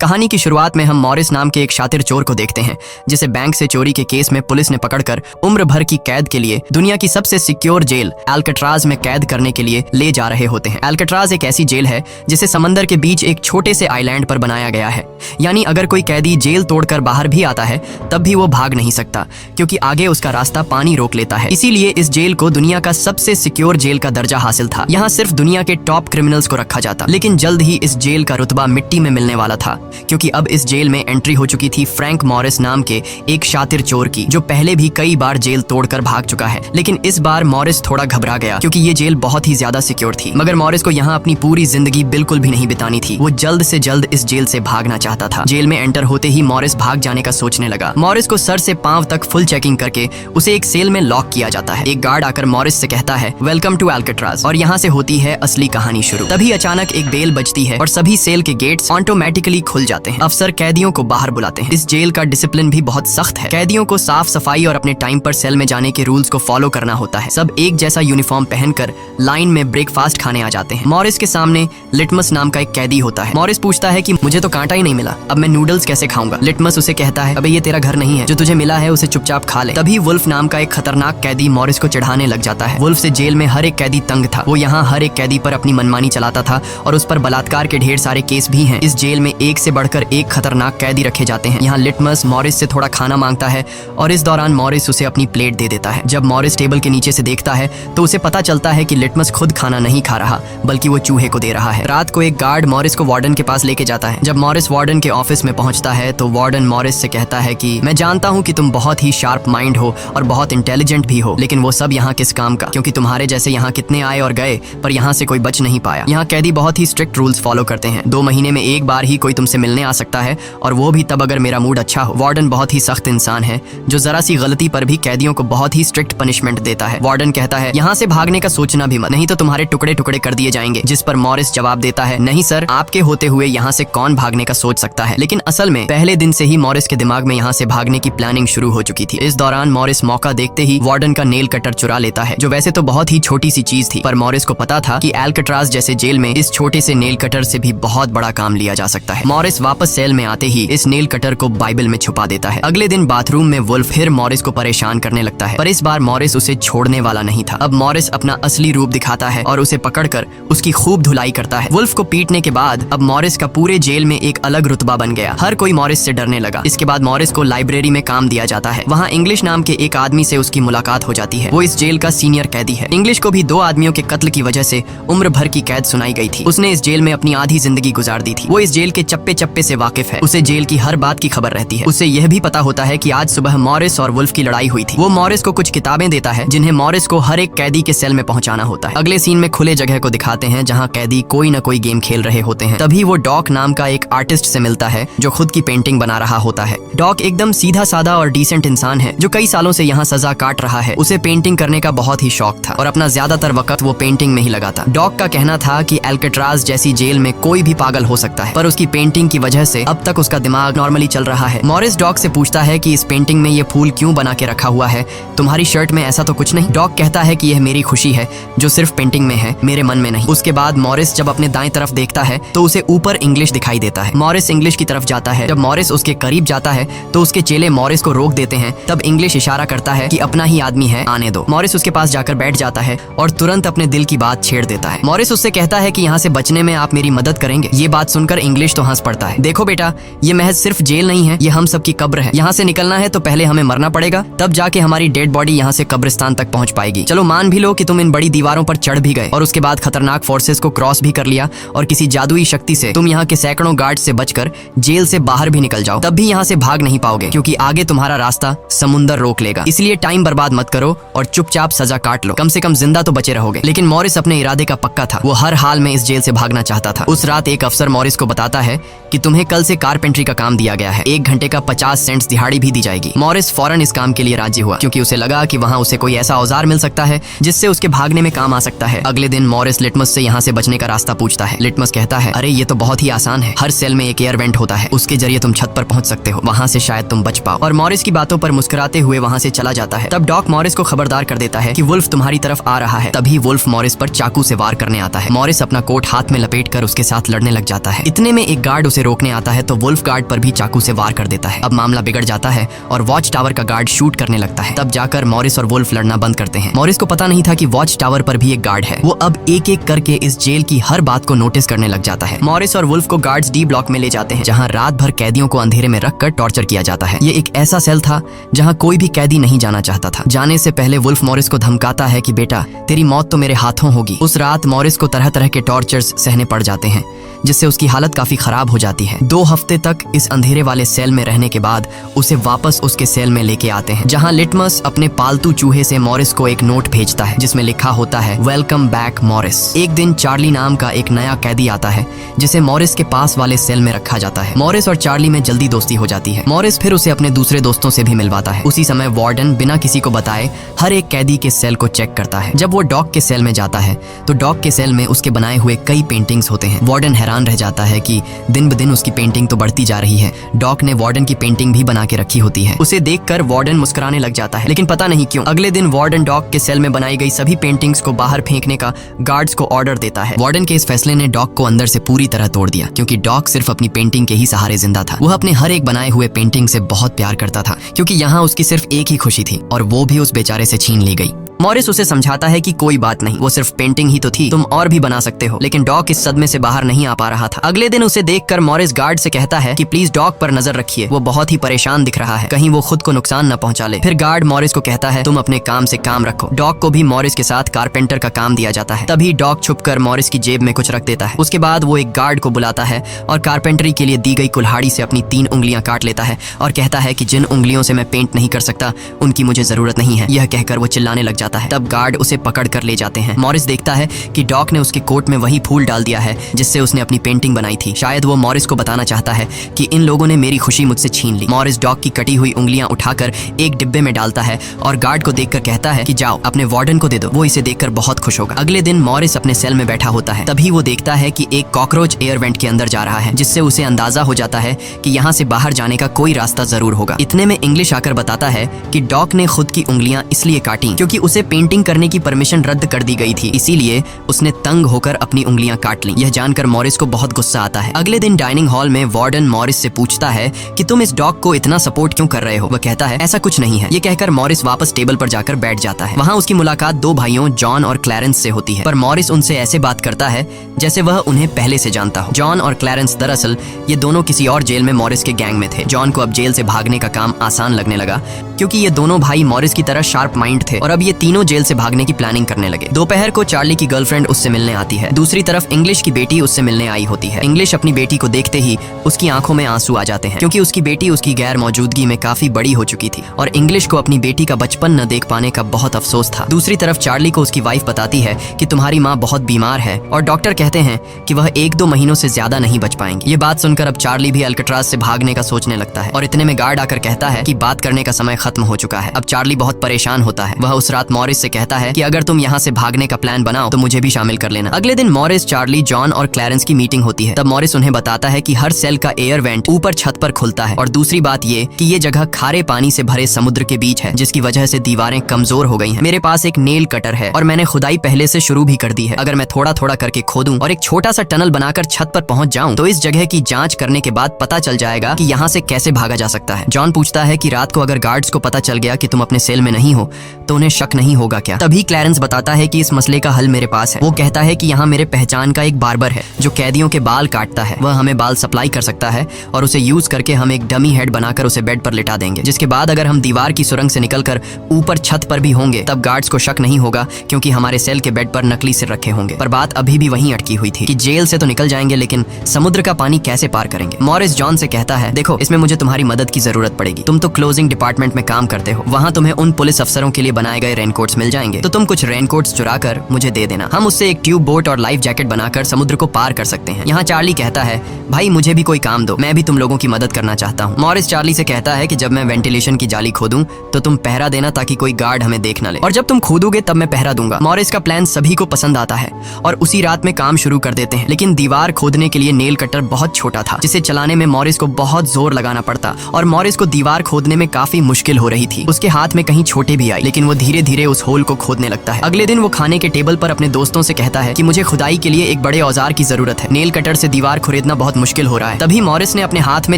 कहानी की शुरुआत में हम मॉरिस नाम के एक शातिर चोर को देखते हैं जिसे बैंक से चोरी के केस में पुलिस ने पकड़कर उम्र भर की कैद के लिए दुनिया की सबसे सिक्योर जेल एल्कट्राज में कैद करने के लिए ले जा रहे होते हैं। एल्कट्राज एक ऐसी जेल है जिसे समंदर के बीच एक छोटे से आइलैंड पर बनाया गया है, यानी अगर कोई कैदी जेल तोड़कर बाहर भी आता है तब भी वो भाग नहीं सकता क्योंकि आगे उसका रास्ता पानी रोक लेता है। इसीलिए इस जेल को दुनिया का सबसे सिक्योर जेल का दर्जा हासिल था। यहाँ सिर्फ दुनिया के टॉप क्रिमिनल्स को रखा जाता, लेकिन जल्द ही इस जेल का रुतबा मिट्टी में मिलने वाला था क्योंकि अब इस जेल में एंट्री हो चुकी थी फ्रैंक मॉरिस नाम के एक शातिर चोर की, जो पहले भी कई बार जेल तोड़कर भाग चुका है। लेकिन इस बार मॉरिस थोड़ा घबरा गया क्योंकि ये जेल बहुत ही ज्यादा सिक्योर थी। मगर मॉरिस को यहाँ अपनी पूरी जिंदगी बिल्कुल भी नहीं बितानी थी। वो जल्द से जल्द इस जेल से भागना चाहता था। जेल में एंटर होते ही मॉरिस भाग जाने का सोचने लगा। मॉरिस को सर से पांव तक फुल चेकिंग करके उसे एक सेल में लॉक किया जाता है। एक गार्ड आकर मॉरिस से कहता है वेलकम टू एल्कट्राज, और यहाँ से होती है असली कहानी शुरू। तभी अचानक एक बेल बजती है और सभी सेल के गेट्स ऑटोमेटिकली खुल जाते हैं। अफसर कैदियों को बाहर बुलाते हैं। इस जेल का डिसिप्लिन भी बहुत सख्त है। कैदियों को साफ सफाई और अपने टाइम पर सेल में जाने के रूल्स को फॉलो करना होता है। सब एक जैसा यूनिफॉर्म पहनकर लाइन में ब्रेकफास्ट खाने आ जाते हैं। मॉरिस के सामने लिटमस नाम का एक कैदी होता है। मॉरिस पूछता है कि मुझे तो कांटा ही नहीं मिला, अब मैं नूडल्स कैसे खाऊंगा। लिटमस उसे कहता है अबे ये तेरा घर नहीं है, जो तुझे मिला है उसे चुपचाप खा ले। तभी वुल्फ नाम का एक खतरनाक कैदी मॉरिस को चिढ़ाने लग जाता है। वुल्फ से जेल में हर एक कैदी तंग था। वो यहाँ हर एक कैदी पर अपनी मनमानी चलाता था और उस पर बलात्कार के ढेर सारे केस भी हैं। इस जेल में एक से बढ़कर एक खतरनाक कैदी रखे जाते हैं। यहाँ लिटमस मॉरिस से थोड़ा खाना मांगता है और इस दौरान मॉरिस उसे अपनी प्लेट दे देता है। जब मॉरिस टेबल के नीचे से देखता है तो उसे पता चलता है कि लिटमस खुद खाना नहीं खा रहा बल्कि वो चूहे को दे रहा है। रात को एक गार्ड मॉरिस को वार्डन के पास लेके जाता है। जब मॉरिस वार्डन के ऑफिस में पहुंचता है तो वार्डन मॉरिस से कहता है कि मैं जानता हूं कि तुम बहुत ही शार्प माइंड हो और बहुत इंटेलिजेंट भी हो, लेकिन वो सब यहाँ किस काम का, क्योंकि तुम्हारे जैसे यहाँ कितने आए और गए पर यहाँ से कोई बच नहीं पाया। यहाँ कैदी बहुत ही स्ट्रिक्ट रूल्स फॉलो करते हैं। 2 महीने में एक बार ही कोई तुमसे मिलने आ सकता है और वो भी तब अगर मेरा मूड अच्छा हो। वार्डन बहुत ही सख्त इंसान है जो जरा सी गलती पर भी कैदियों को बहुत ही स्ट्रिक्ट पनिशमेंट देता है। वार्डन कहता है यहाँ से भागने का सोचना भी मत, नहीं तो तुम्हारे टुकड़े टुकड़े कर दिए जाएंगे। जिस पर मॉरिस जवाब देता है नहीं सर, आपके होते हुए यहाँ से कौन भागने का सोच सकता है। लेकिन असल में पहले दिन से ही मॉरिस के दिमाग में यहाँ से भागने की प्लानिंग शुरू हो चुकी थी। इस दौरान मॉरिस मौका देखते ही वार्डन का नेल कटर चुरा लेता है, जो वैसे तो बहुत ही छोटी सी चीज थी, पर मॉरिस को पता था कि एल्कट्राज जैसे जेल में इस छोटे से नेल कटर से भी बहुत बड़ा काम लिया जा सकता है। मॉरिस वापस सेल में आते ही इस नेल कटर को बाइबल में छुपा देता है। अगले दिन बाथरूम में वुल्फ फिर मॉरिस को परेशान करने लगता है, पर इस बार मॉरिस उसे छोड़ने वाला नहीं था। अब मॉरिस अपना असली रूप दिखाता है और उसे पकड़कर उसकी खूब धुलाई करता है। वुल्फ को पीटने के बाद अब मॉरिस का पूरे जेल में एक अलग रुतबा बन गया। हर कोई मॉरिस से डरने लगा। इसके बाद मॉरिस को लाइब्रेरी में काम दिया जाता है। वहाँ इंग्लिश नाम के एक आदमी से उसकी मुलाकात हो जाती है। वो इस जेल का सीनियर कैदी है। इंग्लिश को भी 2 आदमियों के कत्ल की वजह से उम्र भर की कैद सुनाई गई थी। उसने इस जेल में अपनी आधी जिंदगी गुजार दी थी। वो इस जेल के चप्पे चप्पे से वाकिफ है। उसे जेल की हर बात की खबर रहती है। उसे यह भी पता होता है कि आज सुबह मॉरिस और वुल्फ की लड़ाई हुई थी। वो मॉरिस को कुछ किताबें देता है जिन्हें मॉरिस को हर एक कैदी के सेल में पहुंचाना होता है। अगले सीन में खुले जगह को दिखाते हैं जहां कैदी कोई न कोई गेम खेल रहे होते हैं। तभी वो डॉक नाम का एक आर्टिस्ट से मिलता है जो खुद की पेंटिंग बना रहा होता है। डॉक एकदम सीधा साधा और डिसेंट इंसान है जो कई सालों से यहाँ सजा काट रहा है। उसे पेंटिंग करने का बहुत ही शौक था और अपना ज्यादातर वक्त वो पेंटिंग में ही लगाता। डॉक का कहना था कि एल्कट्राज जैसी जेल में कोई भी पागल हो सकता है, पर उसकी पेंटिंग की वजह से अब तक उसका दिमाग नॉर्मली चल रहा है। मॉरिस डॉक से पूछता है कि इस पेंटिंग में ये फूल क्यों बना के रखा हुआ है, तुम्हारी शर्ट में ऐसा तो कुछ नहीं। डॉक कहता है कि यह मेरी खुशी है जो सिर्फ पेंटिंग में है, मेरे मन में नहीं। उसके बाद मॉरिस जब अपने दाएं तरफ देखता है तो उसे ऊपर इंग्लिश दिखाई देता है। मॉरिस इंग्लिश की तरफ जाता है। जब मॉरिस उसके करीब जाता है तो उसके चेले मॉरिस को रोक देते हैं। तब इंग्लिश इशारा करता है कि अपना ही आदमी है, आने दो। मॉरिस उसके पास जाकर बैठ जाता है और तुरंत अपने दिल की बात छेड़ देता है। मॉरिस उससे कहता है कि यहाँ से बचने में आप मेरी मदद करेंगे। ये बात सुनकर इंग्लिश तो हंस पड़ता है। देखो बेटा, ये महज सिर्फ जेल नहीं है, ये हम सबकी कब्र है। यहाँ से निकलना है तो पहले हमें मरना पड़ेगा, तब जाके हमारी डेड बॉडी यहाँ से कब्रिस्तान तक पहुँच पाएगी। चलो मान भी लो कि तुम इन बड़ी दीवारों पर चढ़ भी गए और उसके बाद खतरनाक फोर्सेस को क्रॉस भी कर लिया और किसी जादुई शक्ति से तुम यहाँ के सैकड़ों गार्ड से बचकर जेल से बाहर भी निकल जाओ, तब भी यहाँ से भाग नहीं पाओगे क्योंकि आगे तुम्हारा रास्ता समुंदर रोक लेगा। इसलिए टाइम बर्बाद मत करो और चुपचाप सजा काट लो, कम से कम जिंदा तो बचे रहोगे। लेकिन मॉरिस अपने इरादे का पक्का था। वो हर हाल में इस जेल से भागना चाहता था। उस रात एक अफसर मॉरिस को बताता है कि तुम्हें कल से कारपेंट्री का काम दिया गया है, 1 घंटे का 50 सेंट्स दिहाड़ी भी दी जाएगी। मॉरिस फौरन इस काम के लिए राजी हुआ क्योंकि उसे लगा कि वहाँ उसे कोई ऐसा औजार मिल सकता है जिससे उसके भागने में काम आ सकता है। अगले दिन मॉरिस लिटमस से यहाँ से बचने का रास्ता पूछता है। लिटमस कहता है अरे ये तो बहुत ही आसान है, हर सेल में एक एयर वेंट होता है, उसके जरिए तुम छत पर पहुंच सकते हो, वहाँ से शायद तुम बच पाओ। और मॉरिस की बातों पर मुस्कुराते हुए वहाँ से चला जाता है। तब डॉक मॉरिस को खबरदार कर देता है कि वुल्फ तुम्हारी तरफ आ रहा है। तभी वुल्फ मॉरिस पर चाकू से वार करने आता है। मॉरिस अपना कोट हाथ में लपेट कर उसके साथ लड़ने लग जाता है। इतने में एक गार्ड उसे रोकने आता है तो वुल्फ गार्ड पर भी चाकू से वार कर देता है। अब मामला बिगड़ जाता है और वॉच टावर का गार्ड शूट करने लगता है। तब जाकर मॉरिस और वुल्फ लड़ना बंद करते हैं। मॉरिस को पता नहीं था कि वॉच टावर पर भी एक गार्ड है। वो अब एक एक करके इस जेल की हर बात को नोटिस करने लग जाता है। मॉरिस और वुल्फ को गार्ड्स डी ब्लॉक में ले जाते हैं, जहाँ रात भर कैदियों को अंधेरे में रखकर टॉर्चर किया जाता है। ये एक ऐसा सेल था जहाँ कोई भी कैदी नहीं जाना चाहता था। जाने से पहले वुल्फ मॉरिस को धमकाता है कि बेटा, तेरी मौत तो मेरे हाथों होगी। उस रात मॉरिस को तरह तरह के टॉर्चर्स सहने पड़ जाते हैं, जिससे उसकी हालत काफी खराब हो जाती है। 2 हफ्ते तक इस अंधेरे वाले सेल में रहने के बाद उसे वापस उसके सेल में लेके आते हैं, जहां लिटमस अपने पालतू चूहे से मॉरिस को एक नोट भेजता है जिसमें लिखा होता है, वेलकम बैक मॉरिस। एक दिन चार्ली नाम का एक नया कैदी आता है जिसे मॉरिस के पास वाले सेल में रखा जाता है। मॉरिस और चार्ली में जल्दी दोस्ती हो जाती है। मॉरिस फिर उसे अपने दूसरे दोस्तों से भी मिलवाता है। उसी समय वार्डन बिना किसी को बताए हर एक कैदी के सेल को चेक करता है। जब वो डॉग के सेल में जाता है तो डॉग के सेल में उसके बनाए हुए कई पेंटिंग्स होते हैं। वार्डन हैरान रह जाता है कि दिन ब दिन उसकी पेंटिंग तो बढ़ती जा रही है। डॉग ने वार्डन की पेंटिंग भी बना के रखी होती है। उसे देखकर वार्डन मुस्कुराने लग जाता है, लेकिन पता नहीं क्यों अगले दिन वार्डन डॉग के सेल में बनाई गई सभी पेंटिंग्स को बाहर फेंकने का गार्ड्स को ऑर्डर देता है। वार्डन के इस फैसले ने डॉग को अंदर से पूरी तरह तोड़ दिया, क्योंकि डॉग सिर्फ अपनी पेंटिंग के ही सहारे जिंदा था। वह अपने हर एक बनाए हुए पेंटिंग से बहुत प्यार करता था, क्योंकि यहाँ उसकी सिर्फ एक ही खुशी थी और वो भी उस बेचारे से छीन ली गई। मॉरिस उसे समझाता है कि कोई बात नहीं, वो सिर्फ पेंटिंग ही तो थी, तुम और भी बना सकते हो। लेकिन डॉग इस सदमे से बाहर नहीं आ पा रहा था। अगले दिन उसे देखकर मॉरिस गार्ड से कहता है कि प्लीज डॉग पर नजर रखिए, वो बहुत ही परेशान दिख रहा है, कहीं वो खुद को नुकसान न पहुंचा ले। फिर गार्ड मॉरिस को कहता है, तुम अपने काम से काम रखो। डॉग को भी मॉरिस के साथ कारपेंटर का काम दिया जाता है। तभी डॉग छुपकर मॉरिस की जेब में कुछ रख देता है। उसके बाद वो एक गार्ड को बुलाता है और कारपेंटरी के लिए दी गई कुल्हाड़ी से अपनी 3 उंगलियां काट लेता है और कहता है कि जिन उंगलियों से मैं पेंट नहीं कर सकता उनकी मुझे जरूरत नहीं है। यह कहकर वो चिल्लाने लग जाता है। तब गार्ड उसे पकड़ कर ले जाते हैं। मॉरिस देखता है कि डॉग ने उसके कोट में वही फूल डाल दिया है जिससे उसने अपनी पेंटिंग बनाई थी। शायद वो मॉरिस को बताना चाहता है कि इन लोगों ने मेरी खुशी मुझसे छीन ली। मॉरिस डॉग की कटी हुई उंगलियां उठाकर एक डिब्बे में डालता है और गार्ड को देखकर कहता है कि जाओ अपने वार्डन को दे दो, वो इसे देखकर बहुत खुश होगा। अगले दिन मॉरिस अपने सेल में बैठा होता है। तभी वो देखता है कि एक कॉकरोच एयर वेंट के अंदर जा रहा है, जिससे उसे अंदाजा हो जाता है कि यहाँ से बाहर जाने का कोई रास्ता जरूर होगा। इतने में इंग्लिश आकर बताता है कि डॉग ने खुद की उंगलियां इसलिए काटी क्योंकि उसे पेंटिंग करने की परमिशन रद्द कर दी गई थी, इसीलिए उसने तंग होकर अपनी उंगलियां काट ली। यह जानकर मॉरिस को बहुत गुस्सा आता है। अगले दिन डाइनिंग हॉल में वार्डन मॉरिस से पूछता है कि तुम इस डॉग को इतना सपोर्ट क्यों कर रहे हो। वह कहता है ऐसा कुछ नहीं है। ये कहकर मॉरिस वापस टेबल पर जाकर बैठ जाता है। वहाँ उसकी मुलाकात 2 भाइयों जॉन और क्लैरेंस से होती है, पर मॉरिस उनसे ऐसे बात करता है जैसे वह उन्हें पहले से जानता हो। जॉन और क्लैरेंस दरअसल ये दोनों किसी और जेल में मॉरिस के गैंग में थे। जॉन को अब जेल से भागने का काम आसान लगने लगा, क्योंकि ये दोनों भाई मॉरिस की तरह शार्प माइंड थे और अब ये तीनों जेल से भागने की प्लानिंग करने लगे। दोपहर को चार्ली की गर्लफ्रेंड उससे मिलने आती है। दूसरी तरफ इंग्लिश की बेटी उससे मिलने आई होती है। इंग्लिश अपनी बेटी को देखते ही उसकी आंखों में आंसू आ जाते हैं, क्योंकि उसकी बेटी उसकी गैर मौजूदगी में काफी बड़ी हो चुकी थी और इंग्लिश को अपनी बेटी का बचपन न देख पाने का बहुत अफसोस था। दूसरी तरफ चार्ली को उसकी वाइफ बताती है कि तुम्हारी माँ बहुत बीमार है और डॉक्टर कहते हैं कि वह 1-2 महीनों से ज्यादा नहीं बच पाएंगी। ये बात सुनकर अब चार्ली भी अल्काट्राज से भागने का सोचने लगता है और इतने में गार्ड आकर कहता है कि बात करने का समय खत्म हो चुका है। अब चार्ली बहुत परेशान होता है। वह उस रात मॉरिस से कहता है कि अगर तुम यहाँ से भागने का प्लान बनाओ तो मुझे भी शामिल कर लेना। अगले दिन मॉरिस, चार्ली, जॉन और क्लैरेंस की मीटिंग होती है। तब मॉरिस उन्हें बताता है कि हर सेल का एयर वेंट ऊपर छत पर खुलता है और दूसरी बात ये कि ये जगह खारे पानी से भरे समुद्र के बीच है, जिसकी वजह से दीवारें कमजोर हो गई हैं। मेरे पास एक नेल कटर है और मैंने खुदाई पहले से शुरू भी कर दी है। अगर मैं थोड़ा थोड़ा करके खोदूं और एक छोटा सा टनल बनाकर छत पर पहुंच जाऊं तो इस जगह की जांच करने के बाद पता चल जाएगा कि यहाँ से कैसे भागा जा सकता है। जॉन पूछता है कि रात को अगर गार्ड्स को पता चल गया कि तुम अपने सेल में नहीं हो तो उन्हें शक नहीं होगा क्या। तभी क्लैरेंस बताता है कि इस मसले का हल मेरे पास है। वो कहता है कि यहाँ मेरे पहचान का एक बार्बर है जो कैदियों के बाल काटता है। वह हमें बाल सप्लाई कर सकता है और उसे यूज करके हम एक डमी हेड बनाकर उसे बेड पर लिटा देंगे, जिसके बाद अगर हम दीवार की सुरंग से निकलकर ऊपर छत पर भी होंगे तब गार्ड्स को शक नहीं होगा, क्योंकि हमारे सेल के बेड पर नकली सिर रखे होंगे। पर बात अभी भी वहीं अटकी हुई थी कि जेल से तो निकल जाएंगे, लेकिन समुद्र का पानी कैसे पार करेंगे। मॉरिस जॉन से कहता है, देखो इसमें मुझे तुम्हारी मदद की जरूरत पड़ेगी। तुम तो क्लोजिंग डिपार्टमेंट में काम करते हो, वहाँ तुम्हें उन पुलिस अफसरों के लिए बनाए गए रेनकोट्स मिल जाएंगे, तो तुम कुछ रेनकोट्स चुरा कर मुझे दे देना। हम उससे एक ट्यूब बोट और लाइफ जैकेट बनाकर समुद्र को पार कर सकते हैं। यहाँ चार्ली कहता है, भाई मुझे भी कोई काम दो, मैं भी तुम लोगों की मदद करना चाहता हूँ। मॉरिस चार्ली से कहता है कि जब मैं वेंटिलेशन की जाली खोदूं तो तुम पहरा देना ताकि कोई गार्ड हमें देख न ले, और जब तुम खोदोगे तब मैं पहरा दूंगा। मॉरिस का प्लान सभी को पसंद आता है और उसी रात में काम शुरू कर देते हैं। लेकिन दीवार खोदने के लिए नेल कटर बहुत छोटा था, जिसे चलाने में मॉरिस को बहुत जोर लगाना पड़ता और मॉरिस को दीवार खोदने में काफी मुश्किल मुश्किल हो रही थी। उसके हाथ में कहीं छोटे भी आई, लेकिन वो धीरे धीरे उस होल को खोदने लगता है। अगले दिन वो खाने के टेबल पर अपने दोस्तों से कहता है कि मुझे खुदाई के लिए एक बड़े औजार की जरूरत है। नेल कटर से दीवार खुरेदना बहुत मुश्किल हो रहा है। तभी मॉरिस ने अपने हाथ में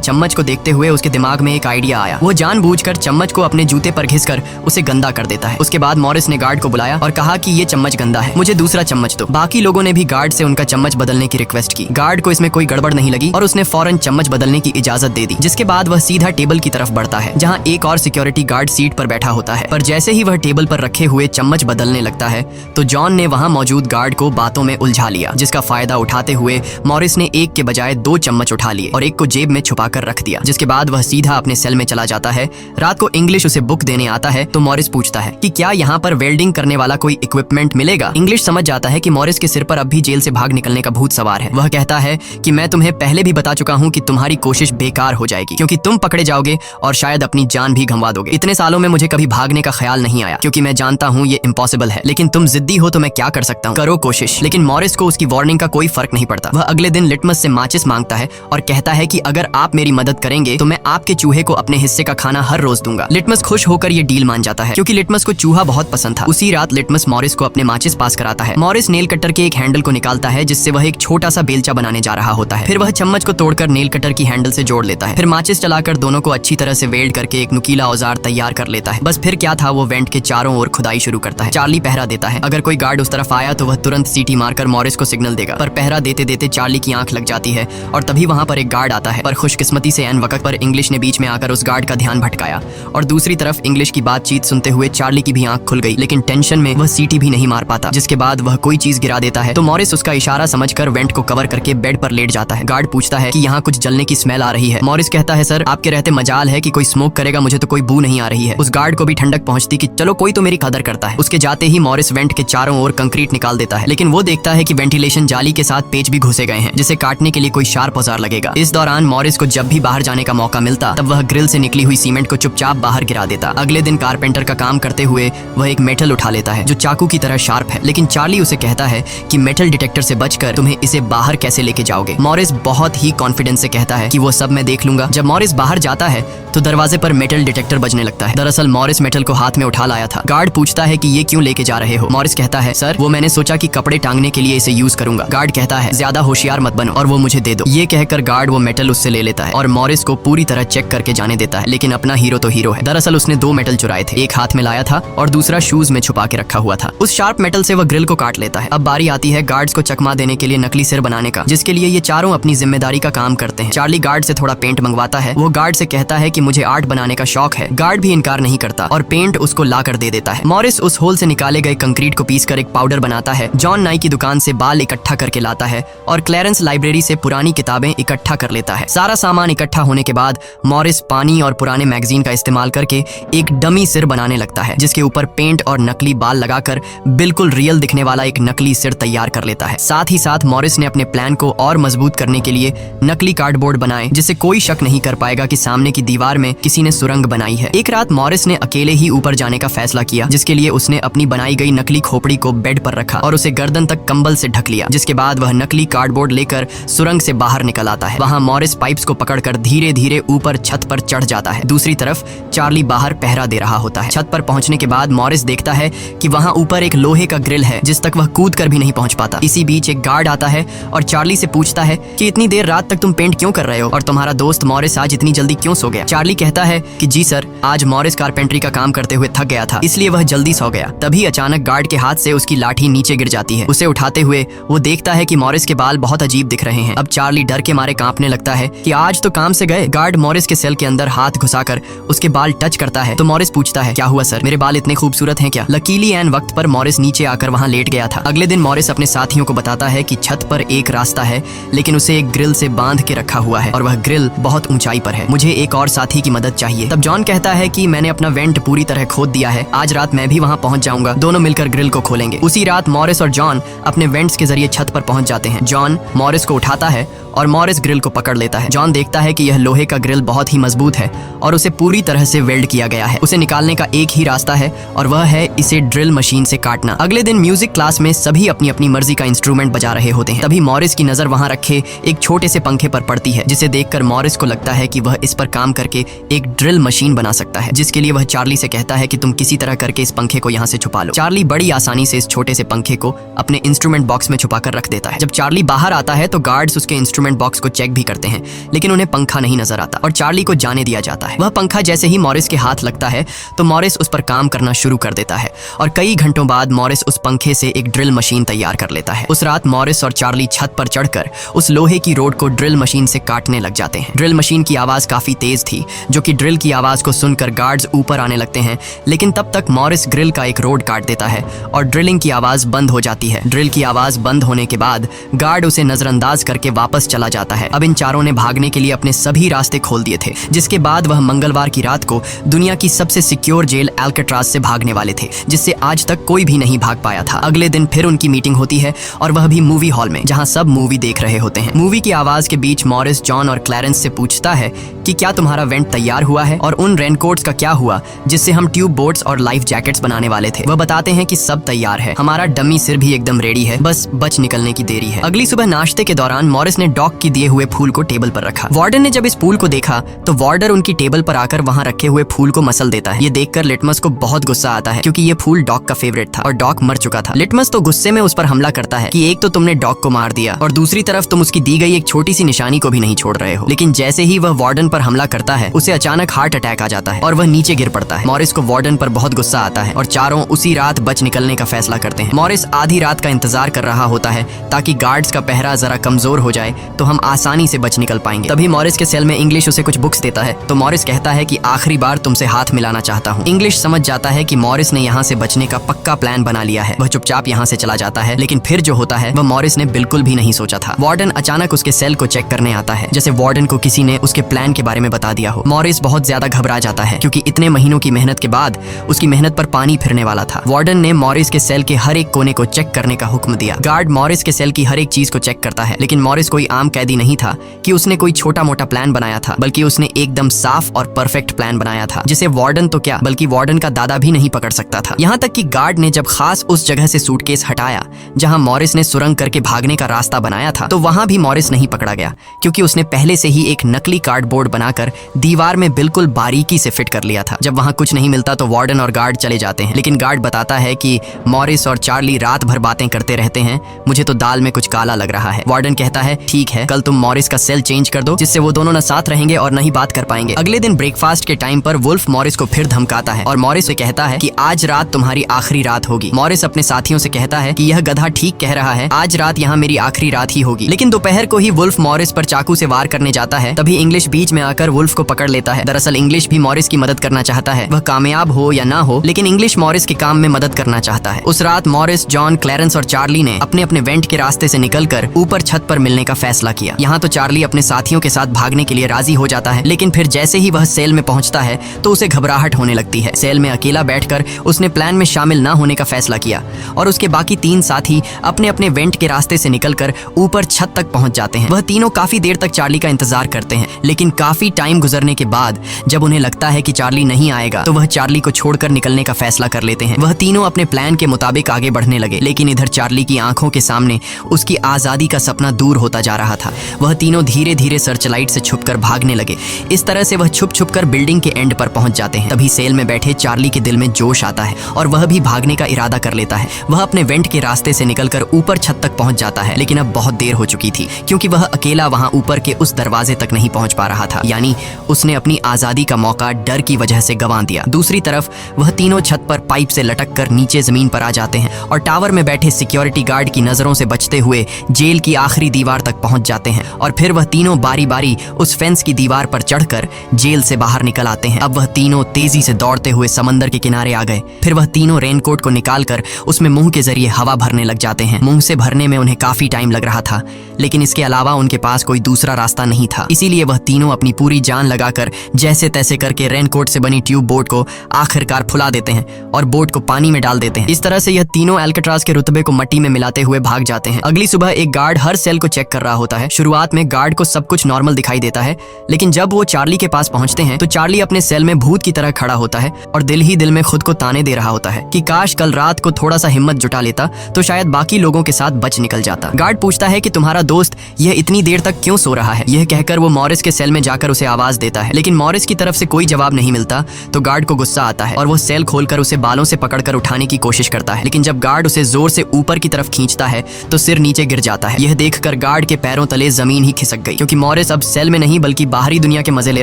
चम्मच को देखते हुए उसके दिमाग में एक आइडिया आया। वो जानबूझकर चम्मच को अपने जूते पर घिसकर उसे गंदा कर देता है। उसके बाद मॉरिस ने गार्ड को बुलाया और कहा कि ये चम्मच गंदा है, मुझे दूसरा चम्मच दो। बाकी लोगों ने भी गार्ड से उनका चम्मच बदलने की रिक्वेस्ट की। गार्ड को इसमें कोई गड़बड़ नहीं लगी और उसने फौरन चम्मच बदलने की इजाजत दे दी, जिसके बाद वह सीधा टेबल की तरफ बढ़ता है जहां एक और सिक्योरिटी गार्ड सीट पर बैठा होता है। पर जैसे ही वह टेबल पर रखे हुए चम्मच बदलने लगता है तो जॉन ने वहां मौजूद गार्ड को बातों में उलझा लिया, जिसका फायदा उठाते हुए मॉरिस ने एक के बजाय 2 चम्मच उठा लिए और एक को जेब में छुपा कर रख दिया। जिसके बाद वह सीधा अपने सेल में चला जाता है। रात को इंग्लिश उसे बुक देने आता है तो मॉरिस पूछता है कि क्या यहाँ पर वेल्डिंग करने वाला कोई इक्विपमेंट मिलेगा। इंग्लिश समझ जाता है कि मॉरिस के सिर पर अब भी जेल से भाग निकलने का भूत सवार है। वह कहता है कि मैं तुम्हें पहले भी बता चुका हूँ कि तुम्हारी कोशिश बेकार हो जाएगी, क्योंकि तुम पकड़े जाओगे और शायद अपनी जान भी गंवा दोगे। इतने सालों में मुझे कभी भागने का ख्याल नहीं आया, क्योंकि मैं जानता हूँ ये इम्पॉसिबल है, लेकिन तुम जिद्दी हो तो मैं क्या कर सकता हूँ, करो कोशिश। लेकिन मॉरिस को उसकी वार्निंग का कोई फर्क नहीं पड़ता। वह अगले दिन लिटमस से माचिस मांगता है और कहता है कि अगर आप मेरी मदद करेंगे तो मैं आपके चूहे को अपने हिस्से का खाना हर रोज दूंगा। लिटमस खुश होकर ये डील मान जाता है, क्योंकि लिटमस को चूहा बहुत पसंद था। उसी रात लिटमस मॉरिस को अपने माचिस पास कराता है। मॉरिस नेल कटर के एक हैंडल को निकालता है, जिससे वह एक छोटा सा बेलचा बनाने जा रहा होता है। फिर वह चम्मच को तोड़कर नेल कटर की हैंडल से जोड़ लेता है। फिर माचिस चलाकर दोनों को अच्छी तरह से वेल्ड करके एक नुकीला औजार तैयार कर लेता है। बस फिर क्या था, वो वेंट के चारों ओर खुदाई शुरू करता है। चार्ली पहरा देता है। अगर कोई गार्ड उस तरफ आया तो वह तुरंत सीटी मारकर मॉरिस को सिग्नल देगा। पर पहरा देते देते चार्ली की आंख लग जाती है और तभी वहां पर एक गार्ड आता है। पर खुशकिस्मती से एन वक्त पर इंग्लिश ने बीच में आकर उस गार्ड का ध्यान भटकाया और दूसरी तरफ इंग्लिश की बातचीत सुनते हुए चार्ली की भी आंख खुल गई, लेकिन टेंशन में वह सीटी भी नहीं मार पाता। जिसके बाद वह कोई चीज गिरा देता है तो मॉरिस उसका इशारा समझकर वेंट को कवर करके बेड पर लेट जाता है। गार्ड पूछता है कि यहाँ कुछ जलने की स्मेल आ रही है। मॉरिस कहता है, सर आपके रहते मजाल है कि कोई स्मोक करेगा, मुझे तो कोई बू नहीं आ रही है। उस गार्ड को भी ठंडक पहुंचती कि चलो कोई तो मेरी कदर करता है। उसके जाते ही मॉरिस वेंट के चारों ओर कंक्रीट निकाल देता है, लेकिन वो देखता है कि वेंटिलेशन जाली के साथ पेच भी घुसे गए हैं, जिसे काटने के लिए कोई शार्प औजार लगेगा। इस दौरान मॉरिस को जब भी बाहर जाने का मौका मिलता तब वह ग्रिल से निकली हुई सीमेंट को चुपचाप बाहर गिरा देता। अगले दिन कारपेंटर का काम करते हुए वह एक मेटल उठा लेता है जो चाकू की तरह शार्प है, लेकिन चार्ली उसे कहता है कि मेटल डिटेक्टर से बचकर तुम्हें इसे बाहर कैसे लेके जाओगे। मॉरिस बहुत ही कॉन्फिडेंस से कहता है कि वो सब मैं देख लूंगा। जब मॉरिस बाहर जाता है तो दरवाजे पर मेटल डिटेक्टर बजने लगता है। दरअसल मॉरिस मेटल को हाथ में उठा लाया था। गार्ड पूछता है कि ये क्यों लेके जा रहे हो। मॉरिस कहता है, सर वो मैंने सोचा कि कपड़े टांगने के लिए इसे यूज करूंगा। गार्ड कहता है, ज्यादा होशियार मत बनो और वो मुझे दे दो। ये कहकर गार्ड वो मेटल उससे ले लेता है और मॉरिस को पूरी तरह चेक करके जाने देता है, लेकिन अपना हीरो तो हीरो है। दरअसल उसने 2 मेटल चुराए थे, एक हाथ में लाया था और दूसरा शूज में छुपा के रखा हुआ था। उस शार्प मेटल से वह ग्रिल को काट लेता है। अब बारी आती है गार्ड्स को चकमा देने के लिए नकली सिर बनाने का, जिसके लिए ये चारों अपनी जिम्मेदारी का काम करते हैं। चार्ली गार्ड से थोड़ा पेंट मंगवाता है। वो गार्ड से कहता है कि मुझे आर्ट बनाने का शौक है। गार्ड भी इनकार नहीं करता और पेंट उसको ला कर दे देता है। मॉरिस उस होल से निकाले गए कंक्रीट को पीसकर एक पाउडर बनाता है। जॉन नाई की दुकान से बाल इकट्ठा करके लाता है और क्लैरेंस लाइब्रेरी से पुरानी किताबें इकट्ठा कर लेता है। सारा सामान इकट्ठा होने के बाद मॉरिस पानी और पुराने मैगजीन का इस्तेमाल करके एक डमी सिर बनाने लगता है, जिसके ऊपर पेंट और नकली बाल लगाकर बिल्कुल रियल दिखने वाला एक नकली सिर तैयार कर लेता है। साथ ही साथ मॉरिस ने अपने प्लान को और मजबूत करने के लिए नकली कार्डबोर्ड बनाए, जिससे कोई शक नहीं कर पाएगा कि सामने की दीवार में किसी ने सुरंग बनाई है। एक रात मॉरिस ने अकेले ही ऊपर जाने का फैसला किया, जिसके लिए उसने अपनी बनाई गई नकली खोपड़ी को बेड पर रखा और उसे गर्दन तक कंबल से ढक लिया। जिसके बाद वह नकली कार्डबोर्ड लेकर सुरंग से बाहर निकल आता है। वहां मॉरिस पाइप्स को पकड़कर धीरे धीरे ऊपर छत पर चढ़ जाता है। दूसरी तरफ चार्ली बाहर पहरा दे रहा होता है। छत पर पहुंचने के बाद मॉरिस देखता है कि वहां ऊपर एक लोहे का ग्रिल है, जिस तक वह कूद कर भी नहीं पहुंच पाता। इसी बीच एक गार्ड आता है और चार्ली से पूछता है कि इतनी देर रात तक तुम पेंट क्यों कर रहे हो और तुम्हारा दोस्त मॉरिस आज इतनी जल्दी क्यों सो गया। चार्ली कहता है कि जी सर, आज मॉरिस कारपेंट्री का काम करते हुए थक गया था, इसलिए वह जल्दी सो गया। तभी अचानक गार्ड के हाथ से उसकी लाठी नीचे गिर जाती है। उसे उठाते हुए वो देखता है कि मॉरिस के बाल बहुत अजीब दिख रहे हैं। अब चार्ली डर के मारे कांपने लगता है कि आज तो काम से गए। गार्ड मॉरिस के सेल के अंदर हाथ घुसाकर उसके बाल टच करता है तो मॉरिस पूछता है, क्या हुआ सर, मेरे बाल इतने खूबसूरत हैं क्या। लकीली एन वक्त पर मॉरिस नीचे आकर वहां लेट गया था। अगले दिन मॉरिस अपने साथियों को बताता है कि छत पर एक रास्ता है, लेकिन उसे एक ग्रिल से बांध के रखा हुआ है और वह ग्रिल बहुत ऊंचाई पर है। मुझे एक और साथी की मदद चाहिए। तब जॉन कहता है कि मैंने अपना वेंट पूरी तरह खोद दिया है, आज रात मैं भी वहां पहुंच जाऊंगा, दोनों मिलकर ग्रिल को खोलेंगे। उसी रात मॉरिस और जॉन अपने वेंट्स के जरिए छत पर पहुंच जाते हैं। जॉन मॉरिस को उठाता है और मॉरिस ग्रिल को पकड़ लेता है। जॉन देखता है कि यह लोहे का ग्रिल बहुत ही मजबूत है और उसे पूरी तरह से वेल्ड किया गया है। उसे निकालने का एक ही रास्ता है और वह है इसे ड्रिल मशीन से काटना। अगले दिन म्यूजिक क्लास में सभी अपनी अपनी मर्जी का इंस्ट्रूमेंट बजा रहे होते हैं। तभी मॉरिस की नजर वहां रखे एक छोटे से पंखे पर पड़ती है, जिसे देखकर मॉरिस को लगता है कि वह इस पर काम करके एक ड्रिल मशीन बना सकता है, जिसके लिए वह चार्ली से कहता है कि तुम किसी तरह करके इस पंखे को यहाँ से छुपा लो। चार्ली बड़ी आसानी से इस छोटे से पंखे को अपने इंस्ट्रूमेंट बॉक्स में छुपाकर रख देता है। जब चार्ली बाहर आता है तो गार्ड्स उसके इंस्ट्रूमेंट बॉक्स को चेक भी करते हैं, लेकिन उन्हें पंखा नहीं नजर आता और चार्ली को जाने दिया जाता है। वह पंखा जैसे ही मॉरिस के हाथ लगता है तो मॉरिस उस पर काम करना शुरू कर देता है और कई घंटों बाद मॉरिस उस पंखे से एक ड्रिल मशीन तैयार कर लेता है। उस रात मॉरिस और चार्ली छत पर चढ़कर उस लोहे की रोड को ड्रिल मशीन से काटने लग जाते हैं। ड्रिल मशीन की आवाज काफी तेज थी, जो कि ड्रिल की आवाज को सुनकर गार्ड्स ऊपर आने लगते हैं, लेकिन तब तक मॉरिस ग्रिल का एक रोड काट देता है और ड्रिलिंग की आवाज बंद हो जाती है। ड्रिल की आवाज बंद होने के बाद गार्ड उसे नजरअंदाज करके वापस चला जाता है। अब इन चारों ने भागने के लिए अपने सभी रास्ते खोल दिए थे, जिसके बाद वह मंगलवार की रात को दुनिया की सबसे सिक्योर जेल अल्काट्राज से भागने वाले थे, जिससे आज तक कोई भी नहीं भाग पाया था। अगले दिन फिर उनकी मीटिंग होती है और वह भी मूवी हॉल में, जहां सब मूवी देख रहे होते हैं। मूवी की आवाज के बीच मॉरिस जॉन और क्लैरेंस से पूछता है कि क्या तुम्हारा वेंट तैयार हुआ है और उन रेनकोट्स का क्या हुआ जिससे हम ट्यूब बोट्स और लाइफ जैकेट्स बनाने वाले थे। वह बताते हैं कि सब तैयार है, हमारा डमी सिर भी एकदम रेडी है, बस बच निकलने की देरी है। अगली सुबह नाश्ते के दौरान मॉरिस ने डॉग की दिए हुए फूल को टेबल पर रखा। वार्डन ने जब इस फूल को देखा तो वार्डर उनकी टेबल पर आकर वहां रखे हुए फूल को मसल देता है। ये देखकर लिटमस को बहुत गुस्सा आता है, क्योंकि ये फूल डॉग का फेवरेट था और डॉग मर चुका था। लिटमस तो गुस्से में उस पर हमला करता है कि एक तो तुमने डॉग को मार दिया और दूसरी तरफ तुम उसकी दी गई एक छोटी सी निशानी को भी नहीं छोड़ रहे हो। लेकिन जैसे ही वह वार्डन पर हमला करता है, उसे अचानक हार्ट अटैक आ जाता है और वह नीचे गिर पड़ता है। मॉरिस को वार्डन पर बहुत गुस्सा आता है और चारों उसी रात बच निकलने का फैसला करते हैं। मॉरिस आधी रात का इंतजार कर रहा होता है ताकि गार्ड्स का पहरा जरा कमजोर हो जाए तो हम आसानी से बच निकल पाएंगे। तभी मॉरिस के सेल में इंग्लिश उसे कुछ बुक्स देता है तो मॉरिस कहता है कि आखिरी बार तुमसे हाथ मिलाना चाहता हूँ। इंग्लिश समझ जाता है कि मॉरिस ने यहाँ से बचने का पक्का प्लान बना लिया है। वह चुपचाप यहाँ से चला जाता है, लेकिन फिर जो होता है वह मॉरिस ने बिल्कुल भी नहीं सोचा था। वार्डन अचानक उसके सेल को चेक करने आता है, जैसे वार्डन को किसी ने उसके प्लान के बारे में बता दिया हो। मॉरिस बहुत ज्यादा घबरा जाता है, क्योंकि इतने महीनों की मेहनत के बाद उसकी मेहनत पर पानी फिरने वाला था। वार्डन ने मॉरिस के सेल के हर एक कोने को चेक करने का हुक्म दिया। गार्ड मॉरिस के सेल की हर एक चीज को चेक करता है, लेकिन मॉरिस कोई आम कैदी नहीं था कि उसने कोई छोटा मोटा प्लान बनाया था, बल्कि उसने एकदम साफ और परफेक्ट प्लान बनाया था, जिसे वार्डन तो क्या बल्कि वार्डन का दादा भी नहीं पकड़ सकता था। यहाँ तक कि गार्ड ने जब खास उस जगह से सूटकेस हटाया जहाँ मॉरिस ने सुरंग करके भागने का रास्ता बनाया था, तो वहां भी मॉरिस नहीं पकड़ा गया, क्योंकि उसने पहले से ही एक नकली कार्डबोर्ड बनाकर दीवार में बिल्कुल बारीकी से फिट कर लिया था। जब वहां कुछ नहीं मिलता तो वार्डन और गार्ड चले जाते हैं, लेकिन गार्ड बताता है कि मॉरिस और चार्ली रात भर बातें करते रहते हैं, मुझे तो दाल में कुछ काला लग रहा है। वार्डन कहता है ठीक है, कल तुम मॉरिस का सेल चेंज कर दो, जिससे वो दोनों न साथ रहेंगे और न ही बात कर पाएंगे। अगले दिन ब्रेकफास्ट के टाइम पर वुल्फ मॉरिस को फिर धमकाता है और मॉरिस से कहता है कि आज रात तुम्हारी आखिरी रात होगी। मॉरिस अपने साथियों से कहता है कि यह गधा ठीक कह रहा है, आज रात यहाँ मेरी आखिरी रात ही होगी। लेकिन दोपहर को ही वुल्फ मॉरिस पर चाकू से वार करने जाता है, तभी इंग्लिश बीच में आकर वुल्फ को पकड़ लेता है। दरअसल इंग्लिश भी मॉरिस की मदद करना चाहता है, वह कामयाब हो या ना हो, लेकिन इंग्लिश मॉरिस के काम में मदद करना चाहता है। उस रात मॉरिस, जॉन, क्लैरेंस और चार्ली ने अपने अपने वेंट के रास्ते से निकलकर ऊपर छत पर मिलने का फैसला किया। यहाँ तो चार्ली अपने साथियों के साथ भागने के लिए राजी हो जाता है, लेकिन फिर जैसे ही वह सेल में पहुंचता है तो उसे घबराहट होने लगती है। सेल में अकेला बैठकर उसने प्लान में शामिल न होने का फैसला किया और उसके बाकी तीन साथी अपने अपने वेंट के रास्ते से निकलकर ऊपर छत तक पहुंच जाते हैं। वह तीनों काफी देर तक चार्ली का इंतजार करते हैं, लेकिन काफी टाइम गुजरने के बाद जब उन्हें लगता है कि चार्ली नहीं आएगा तो वह चार्ली को छोड़कर निकलने का फैसला कर लेते हैं। वह तीनों अपने प्लान के मुताबिक आगे बढ़ने लगे, लेकिन इधर चार्ली की आंखों के सामने उसकी आजादी का सपना दूर होता जा रहा था। वह तीनों धीरे धीरे सर्चलाइट से छुपकर भागने लगे। इस तरह से वह छुप छुप कर बिल्डिंग के एंड पर पहुंच जाते हैं। तभी सेल में बैठे चार्ली के दिल में जोश आता है और वह भी भागने का इरादा कर लेता है। वह अपने वेंट के रास्ते से निकलकर ऊपर छत तक पहुंच जाता है, लेकिन अब बहुत देर हो चुकी थी, क्योंकि वह अकेला वहां ऊपर के उस दरवाजे तक नहीं पहुंच पा रहा था। यानी उसने अपनी आजादी का मौका डर की वजह से गंवा दिया। दूसरी तरफ वह तीनों छत पर पाइप से लटक कर नीचे जमीन पर आ जाते हैं और टावर में बैठे सिक्योरिटी गार्ड की नजरों से बचते हुए जेल की आखिरी दीवार तक पहुंच जाते हैं। और फिर वह तीनों बारी बारी उस फेंस की दीवार पर चढ़कर जेल से बाहर निकल आते हैं। अब वह तीनों तेजी से दौड़ते हुए समंदर के किनारे आ गए। फिर वह तीनों रेनकोट को निकालकर उसमें मुंह के जरिए हवा भरने लग जाते हैं। मुंह से भरने में उन्हें काफी टाइम लग रहा था, लेकिन इसके अलावा उनके पास कोई दूसरा रास्ता नहीं था। इसीलिए वह तीनों अपनी पूरी जान लगाकर जैसे तैसे करके रेनकोट से बनी ट्यूब बोट को आखिरकार फुला देते हैं और बोट को पानी में डाल देते हैं। इस तरह से यह तीनों अल्काट्राज के रुतबे को मट्टी में मिलाते हुए भाग जाते हैं। अगली सुबह एक गार्ड हर सेल को चेक कर रहा होता होता है। शुरुआत में गार्ड को सब कुछ नॉर्मल दिखाई देता है, लेकिन जब वो चार्ली के पास पहुंचते हैं तो चार्ली अपने सेल में भूत की तरह खड़ा होता है और दिल ही दिल में खुद को ताने दे रहा होता है कि काश कल रात को थोड़ा सा हिम्मत जुटा लेता तो शायद बाकी लोगों के साथ बच निकल जाता। गार्ड पूछता है कि तुम्हारा दोस्त यह इतनी देर तक क्यों सो रहा है। यह कहकर वो मॉरिस के सेल में जाकर उसे आवाज देता है, लेकिन मॉरिस की तरफ से कोई जवाब नहीं मिलता तो गार्ड को गुस्सा आता है और वो सेल खोलकर उसे बालों से पकड़कर उठाने की कोशिश करता है, लेकिन जब गार्ड उसे जोर से ऊपर की तरफ खींचता है तो सिर नीचे गिर जाता है। यह देखकर गार्ड के पैरों तले जमीन ही खिसक गई, क्योंकि मॉरिस अब सेल में नहीं बल्कि बाहरी दुनिया के मजे ले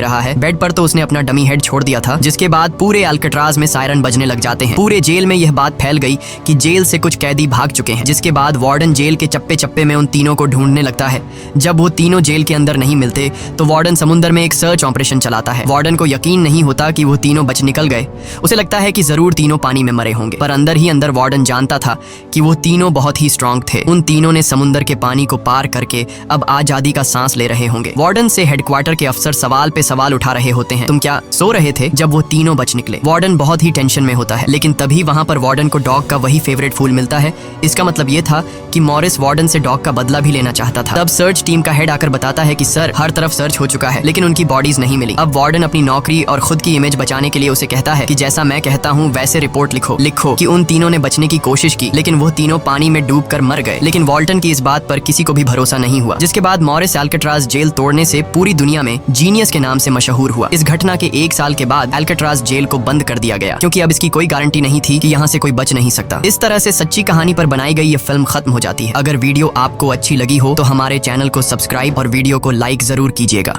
रहा है। बेड पर तो उसने अपना डमी हेड छोड़ दिया था, जिसके बाद पूरे अल्काट्राज में सायरन बजने लग जाते हैं। पूरे जेल में यह बात फैल गई कि जेल से कुछ कैदी भाग चुके हैं, जिसके बाद वार्डन जेल के चप्पे चप्पे में उन तीनों को ढूंढने लगता है। जब वो तीनों जेल के अंदर नहीं मिलते तो वार्डन समुद्र में एक सर्च ऑपरेशन चलाता है। वार्डन को यकीन नहीं होता कि वो तीनों बच निकल गए। उसे लगता है कि जरूर तीनों पानी में मरे होंगे, पर अंदर ही अंदर वार्डन जानता था कि वो तीनों बहुत ही स्ट्रांग थे। उन तीनों ने समुद्र के पानी को पार करके अब आजादी का सांस ले रहे होंगे। वार्डन से हेडक्वार्टर के अफसर सवाल पे सवाल उठा रहे होते हैं, तुम क्या सो रहे थे जब वो तीनों बच निकले। वार्डन बहुत ही टेंशन में होता है, लेकिन तभी वहां पर वार्डन को डॉग का वही फेवरेट फूल मिलता है। इसका मतलब ये था कि मॉरिस वार्डन से डॉग का बदला भी लेना चाहता था। तब सर्च टीम का हेड आकर बताता है कि सर, हर तरफ सर्च हो चुका है, लेकिन उनकी बॉडीज नहीं मिली। अब वार्डन अपनी नौकरी और खुद की इमेज बचाने के लिए उसे कहता है कि जैसा मैं कहता हूँ वैसे रिपोर्ट लिखो कि उन तीनों ने बचने की कोशिश की, लेकिन वो तीनों पानी में डूबकर मर गए। लेकिन वॉल्टन की इस बात पर किसी को भी भरोसा नहीं हुआ, जिसके बाद मॉरिस अल्काट्राज जेल तोड़ने से पूरी दुनिया में जीनियस के नाम से मशहूर हुआ। इस घटना के 1 साल के बाद अल्काट्राज जेल को बंद कर दिया गया, क्योंकि अब इसकी कोई गारंटी नहीं थी कि यहाँ से कोई बच नहीं सकता। इस तरह से सच्ची कहानी पर बनाई गई ये फिल्म खत्म हो जाती है। अगर वीडियो आपको अच्छी लगी हो तो हमारे चैनल को सब्सक्राइब और वीडियो को लाइक जरूर कीजिएगा।